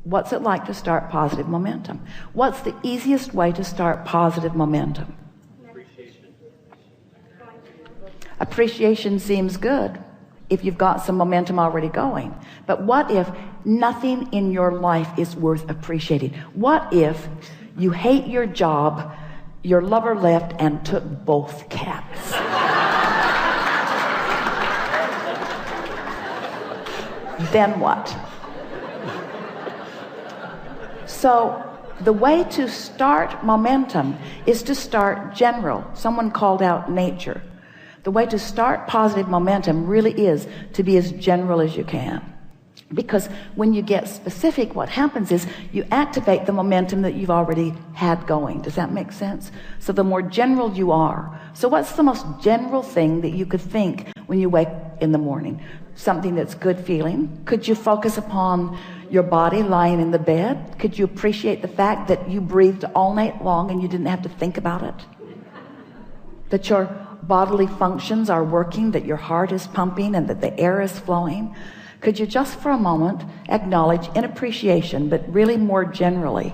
What's it like to start positive momentum? What's the easiest way to start positive momentum? Appreciation seems good if you've got some momentum already going. But what if nothing in your life is worth appreciating? What if you hate your job, your lover left and took both cats? Then what? So the way to start momentum is to start general. Someone called out nature. The way to start positive momentum really is to be as general as you can. Because when you get specific, what happens is you activate the momentum that you've already had going. Does that make sense? So the more general you are. So what's the most general thing that you could think when you wake in the morning? Something that's good feeling. Could you focus upon your body lying in the bed? Could you appreciate the fact that you breathed all night long and you didn't have to think about it? That your bodily functions are working, that your heart is pumping and that the air is flowing? Could you just for a moment acknowledge in appreciation, but really more generally,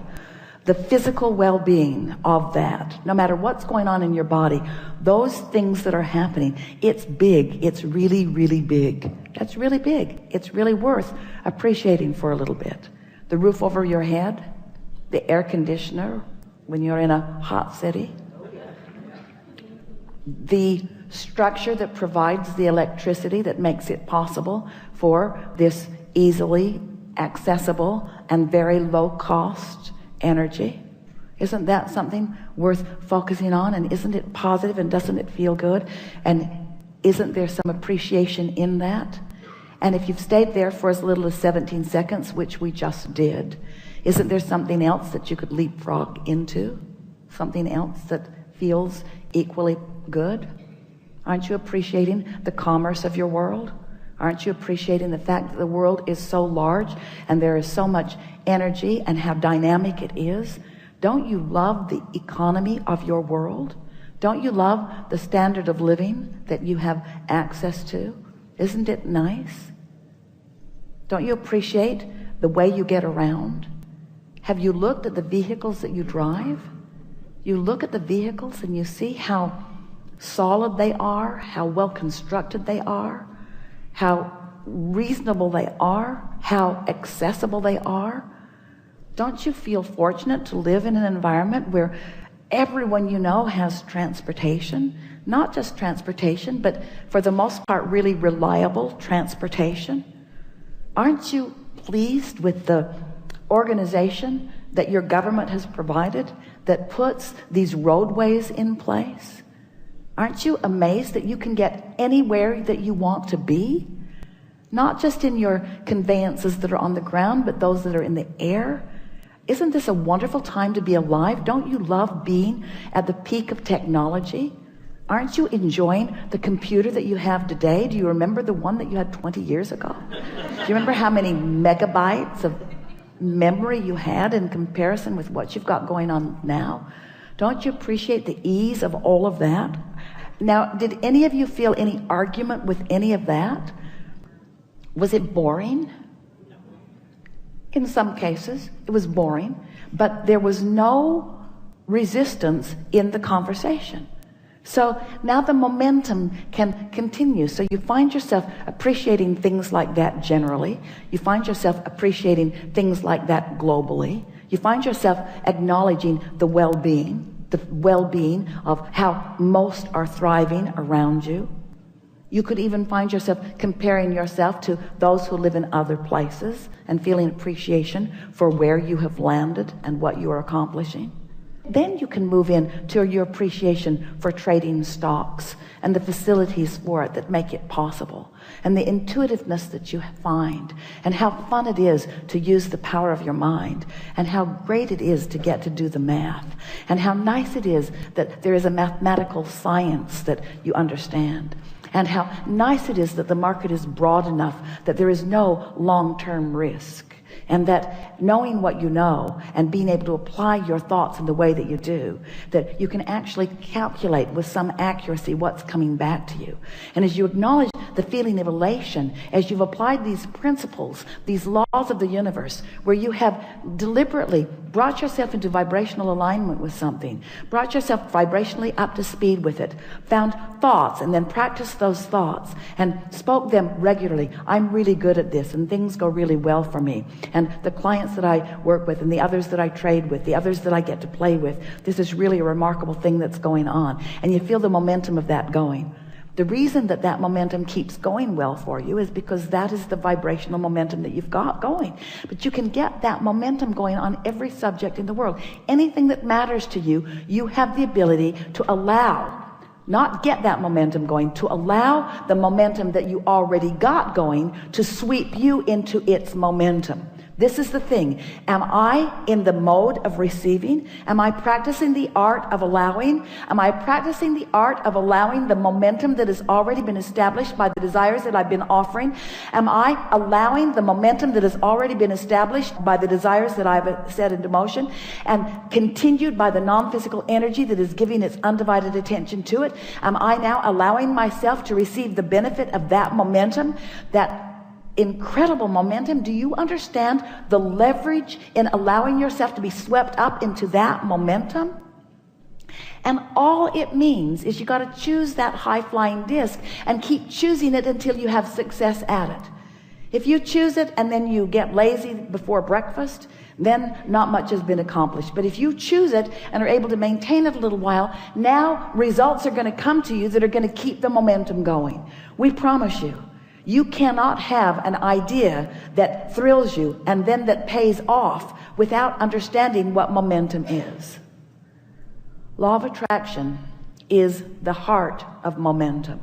the physical well-being of that? No matter what's going on in your body, those things that are happening, it's big. It's really, really big. That's really big. It's really worth appreciating for a little bit. The roof over your head, the air conditioner when you're in a hot city, the structure that provides the electricity that makes it possible for this easily accessible and very low cost energy. Isn't that something worth focusing on? And isn't it positive? And doesn't it feel good? And isn't there some appreciation in that? And if you've stayed there for as little as 17 seconds, which we just did, isn't there something else that you could leapfrog into? Something else that feels equally good? Aren't you appreciating the commerce of your world? Aren't you appreciating the fact that the world is so large and there is so much energy and how dynamic it is? Don't you love the economy of your world? Don't you love the standard of living that you have access to? Isn't it nice? Don't you appreciate the way you get around? Have you looked at the vehicles that you drive? You look at the vehicles and you see how solid they are, how well constructed they are, how reasonable they are, how accessible they are. Don't you feel fortunate to live in an environment where everyone you know has transportation? Not just transportation, but for the most part really reliable transportation. Aren't you pleased with the organization that your government has provided that puts these roadways in place? Aren't you amazed that you can get anywhere that you want to be? Not just in your conveyances that are on the ground, but those that are in the air. Isn't this a wonderful time to be alive? Don't you love being at the peak of technology? Aren't you enjoying the computer that you have today? Do you remember the one that you had 20 years ago? Do you remember how many megabytes of memory you had in comparison with what you've got going on now? Don't you appreciate the ease of all of that? Now, did any of you feel any argument with any of that? Was it boring? In some cases, it was boring, but there was no resistance in the conversation. So now the momentum can continue. So you find yourself appreciating things like that generally. You find yourself appreciating things like that globally. You find yourself acknowledging the well-being of how most are thriving around you. You could even find yourself comparing yourself to those who live in other places and feeling appreciation for where you have landed and what you are accomplishing. Then you can move in to your appreciation for trading stocks and the facilities for it that make it possible, and the intuitiveness that you find, and how fun it is to use the power of your mind, and how great it is to get to do the math, and how nice it is that there is a mathematical science that you understand, and how nice it is that the market is broad enough that there is no long-term risk. And that knowing what you know and being able to apply your thoughts in the way that you do, that you can actually calculate with some accuracy what's coming back to you. And as you acknowledge the feeling of elation as you've applied these principles, these laws of the universe, where you have deliberately brought yourself into vibrational alignment with something, brought yourself vibrationally up to speed with it, found thoughts and then practiced those thoughts and spoke them regularly. I'm really good at this and things go really well for me. And the clients that I work with and the others that I trade with, the others that I get to play with, this is really a remarkable thing that's going on. And you feel the momentum of that going. The reason that that momentum keeps going well for you is because that is the vibrational momentum that you've got going. But you can get that momentum going on every subject in the world. Anything that matters to you, you have the ability to allow, not get that momentum going, to allow the momentum that you already got going to sweep you into its momentum. This is the thing. Am I in the mode of receiving? Am I practicing the art of allowing? Am I practicing the art of allowing the momentum that has already been established by the desires that I've been offering? Am I allowing the momentum that has already been established by the desires that I've set into motion and continued by the non-physical energy that is giving its undivided attention to it? Am I now allowing myself to receive the benefit of that momentum, that incredible momentum? Do you understand the leverage in allowing yourself to be swept up into that momentum? And all it means is you got to choose that high-flying disc and keep choosing it until you have success at it. If you choose it and then you get lazy before breakfast, then not much has been accomplished. But if you choose it and are able to maintain it a little while, now results are going to come to you that are going to keep the momentum going. We promise you. You cannot have an idea that thrills you and then that pays off without understanding what momentum is. Law of attraction is the heart of momentum.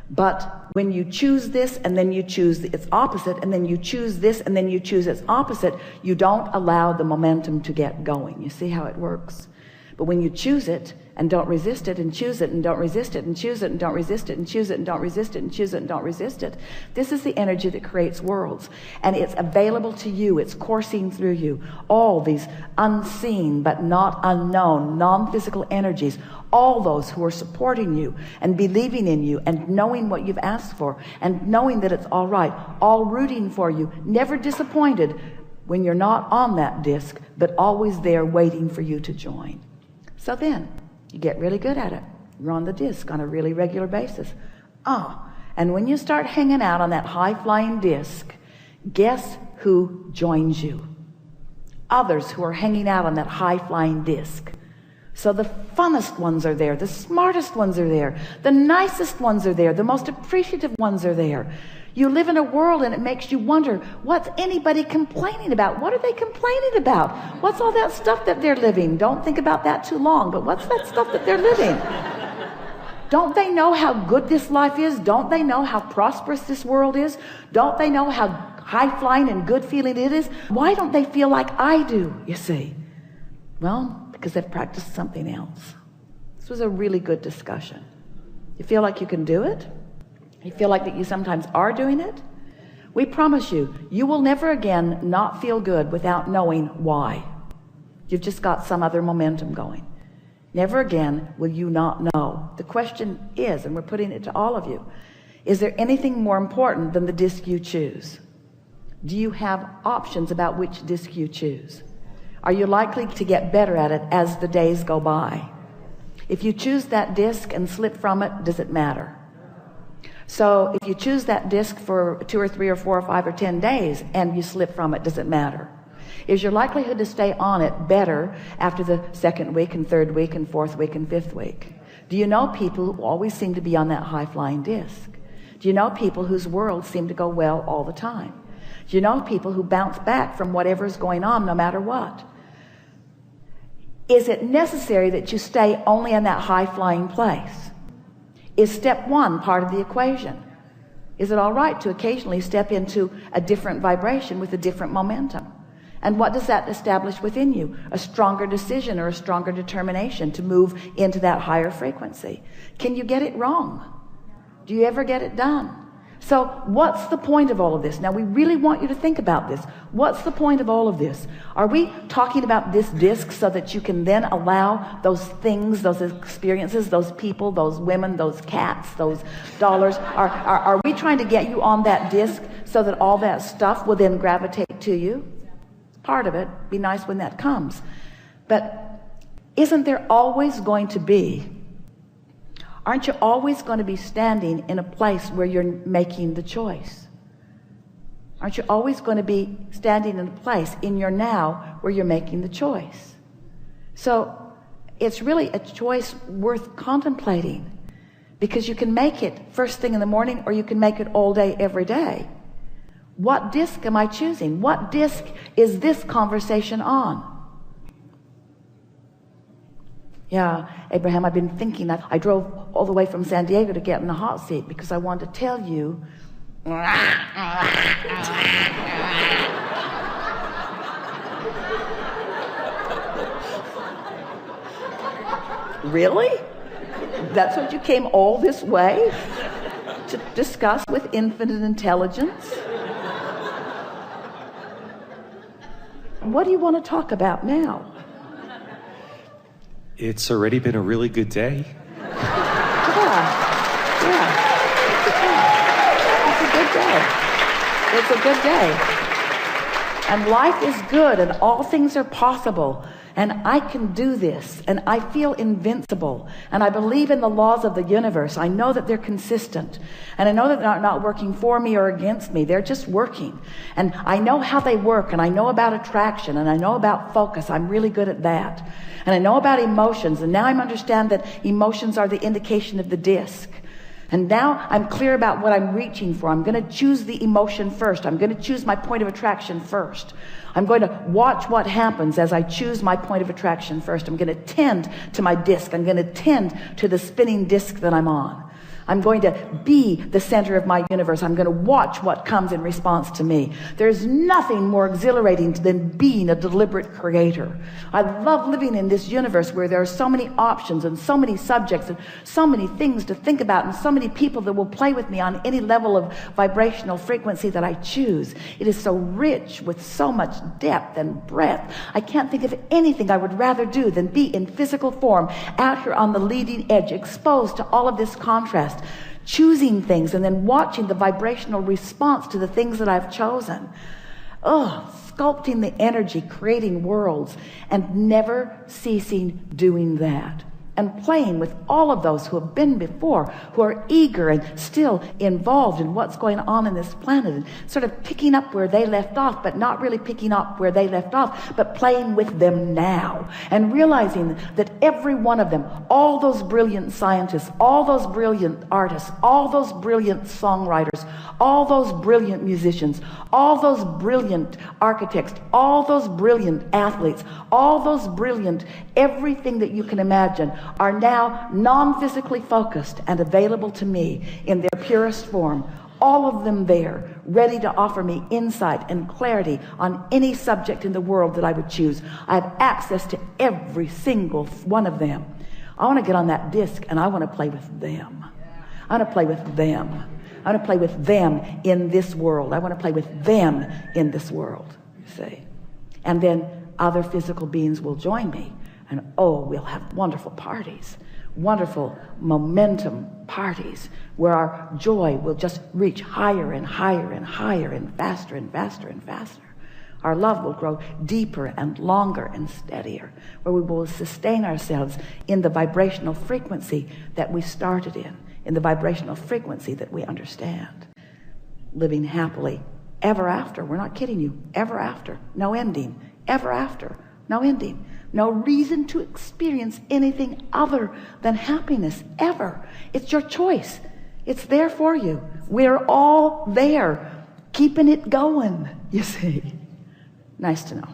But when you choose this and then you choose its opposite and then you choose this and then you choose its opposite, you don't allow the momentum to get going. You see how it works? But when you choose it and don't resist it and choose it and don't resist it and choose it and don't resist it and choose it and don't resist it and choose it and don't resist it, this is the energy that creates worlds, and it's available to you. It's coursing through you. All these unseen but not unknown non-physical energies, all those who are supporting you and believing in you and knowing what you've asked for and knowing that it's all right, all rooting for you, never disappointed when you're not on that disc, but always there waiting for you to join. So then you get really good at it. You're on the disc on a really regular basis. And when you start hanging out on that high-flying disc, guess who joins you? Others who are hanging out on that high-flying disc. So the funnest ones are there, the smartest ones are there, the nicest ones are there, the most appreciative ones are there. You live in a world and it makes you wonder, what's anybody complaining about? What are they complaining about? What's all that stuff that they're living? Don't think about that too long, but what's that stuff that they're living? Don't they know how good this life is? Don't they know how prosperous this world is? Don't they know how high-flying and good feeling it is? Why don't they feel like I do, you see? Well, because they've practiced something else. This was a really good discussion. You feel like you can do it? You feel like that you sometimes are doing it? We promise you, you will never again not feel good without knowing why. You've just got some other momentum going. Never again will you not know. The question is, and we're putting it to all of you, is there anything more important than the disc you choose? Do you have options about which disc you choose? Are you likely to get better at it as the days go by? If you choose that disc and slip from it, does it matter? So if you choose that disc for 2 or 3 or 4 or 5 or 10 days and you slip from it, does it matter? Is your likelihood to stay on it better after the 2nd week and 3rd week and 4th week and 5th week? Do you know people who always seem to be on that high-flying disc? Do you know people whose worlds seem to go well all the time? Do you know people who bounce back from whatever is going on no matter what? Is it necessary that you stay only in that high-flying place? Is step 1 part of the equation? Is it all right to occasionally step into a different vibration with a different momentum? And what does that establish within you? A stronger decision or a stronger determination to move into that higher frequency. Can you get it wrong? Do you ever get it done? So what's the point of all of this? Now, we really want you to think about this. What's the point of all of this? Are we talking about this disc so that you can then allow those things, those experiences, those people, those women, those cats, those dollars? Are we trying to get you on that disc so that all that stuff will then gravitate to you? Part of it. Be nice when that comes. But isn't there always going to be, aren't you always going to be standing in a place where you're making the choice? Aren't you always going to be standing in a place in your now where you're making the choice? So it's really a choice worth contemplating, because you can make it first thing in the morning, or you can make it all day, every day. What disc am I choosing? What disc is this conversation on? Yeah, Abraham, I've been thinking that. I drove all the way from San Diego to get in the hot seat because I wanted to tell you. Really? That's what you came all this way to discuss with infinite intelligence? What do you want to talk about now? It's already been a really good day. Yeah. It's a good day. It's a good day. And life is good, and all things are possible. And I can do this, and I feel invincible, and I believe in the laws of the universe. I know that they're consistent, and I know that they're not working for me or against me. They're just working, and I know how they work, and I know about attraction, and I know about focus. I'm really good at that. And I know about emotions, and now I understand that emotions are the indication of the disc. And now I'm clear about what I'm reaching for. I'm going to choose the emotion first. I'm going to choose my point of attraction first. I'm going to watch what happens as I choose my point of attraction first. I'm going to tend to my disc. I'm going to tend to the spinning disc that I'm on. I'm going to be the center of my universe. I'm going to watch what comes in response to me. There's nothing more exhilarating than being a deliberate creator. I love living in this universe where there are so many options and so many subjects and so many things to think about and so many people that will play with me on any level of vibrational frequency that I choose. It is so rich with so much depth and breadth. I can't think of anything I would rather do than be in physical form out here on the leading edge, exposed to all of this contrast, choosing things and then watching the vibrational response to the things that I've chosen. Sculpting the energy, creating worlds, and never ceasing doing that. And playing with all of those who have been before, who are eager and still involved in what's going on in this planet, and sort of picking up where they left off, but not really picking up where they left off, but playing with them now, and realizing that every one of them, all those brilliant scientists, all those brilliant artists, all those brilliant songwriters, all those brilliant musicians, all those brilliant architects, all those brilliant athletes, all those brilliant everything that you can imagine, are now non-physically focused and available to me in their purest form. All of them there, ready to offer me insight and clarity on any subject in the world that I would choose. I have access to every single one of them. I want to get on that disc and I want to play with them. I want to play with them. I want to play with them in this world. I want to play with them in this world, you see. And then other physical beings will join me. And we'll have wonderful parties, wonderful momentum parties where our joy will just reach higher and higher and higher and faster and faster and faster. Our love will grow deeper and longer and steadier, where we will sustain ourselves in the vibrational frequency that we started in the vibrational frequency that we understand. Living happily ever after. We're not kidding you. Ever after. No ending. Ever after. No ending. No reason to experience anything other than happiness, ever. It's your choice. It's there for you. We're all there, keeping it going, you see. Nice to know.